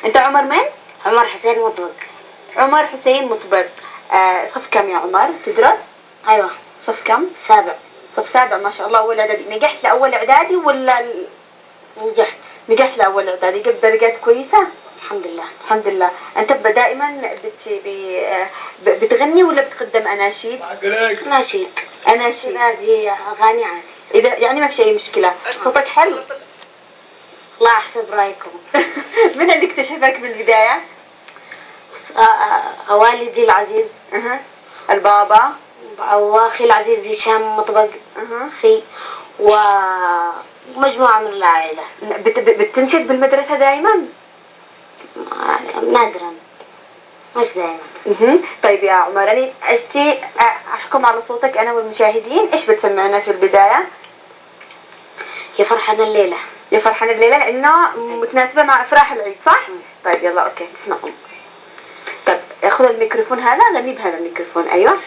انت عمر مين؟ عمر حسين مطبق. عمر حسين مطبق. صف كم يا عمر تدرس؟ ايوه. صف كم؟ سابع. صف سابع ما شاء الله. اول اعدادي. نجحت لاول اعدادي ولا نجحت. نجحت لاول اعدادي. جبت درجات كويسه؟ الحمد لله. الحمد لله. انت دائما بتغني ولا بتقدم اناشيد؟ ناشيد. اناشيد. اذا في اغاني عادي. اذا يعني ما في اي مشكله. صوتك حلو. الله يحسب رايكم. من اللي اكتشفك بالبدايه؟ والدي العزيز. البابا. واخي العزيز هشام مطبق. اخي ومجموعه من العائله. بتنشد بالمدرسه دائما؟ نادرا مش دائما. طيب يا عمر، انا اشتي احكم على صوتك انا والمشاهدين. ايش بتسمعنا في البدايه؟ يا فرحان الليله. يا فرحان الليله لانه متناسبه مع افراح العيد صح؟ طيب يلا اوكي تسمعهم. طيب خذ الميكروفون هذا، غني بهذا الميكروفون. ايوه.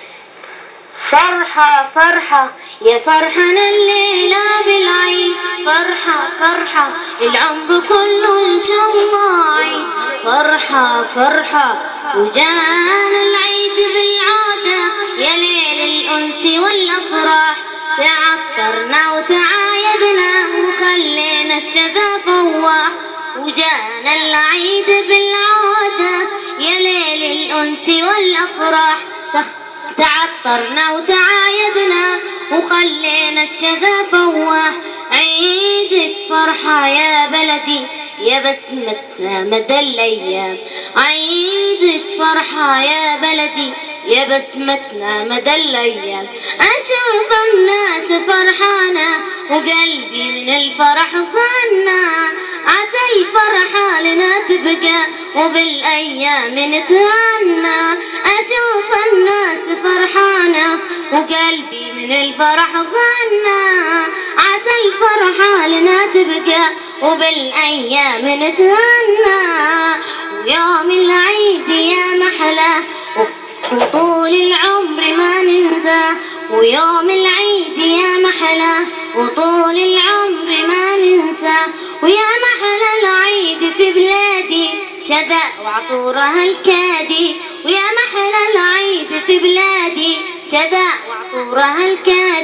فرحة فرحة يا فرحان الليلة بالعيد، فرحة فرحة العمر كله إن شاء الله عيد، فرحة فرحة وجانا العيد بالعادة يا ليل الأنس والأفراح، تعطرنا وتعايدنا وخلينا الشذا فواح، وجانا العيد بالعادة يا ليل الأنس والأفراح، تعطرنا وتعايدنا وخلينا الشذا فواح، عيدك فرحة يا بلدي يا بسمتنا مدى الأيام، عيدك فرحة يا بلدي يا بسمتنا مدى الأيام، أشوف الناس فرحانة وقلبي من الفرح غنى، عسى الفرحة لنا تبقى وبالأيام نتهنى، أشوف الناس فرحانة وقلبي من الفرح غنى، عسى الفرحة لنا تبقى وبالأيام نتهنى، ويوم العيد يا محلاه وطول العمر ما ننسى، ويوم العيد يا محلاه وطول العمر ما ننسى، ويا محلى العيد في بلادي شذا وعطورها الكادي، ويا محلى العيد في بلادي شذا وعطورها الكادي.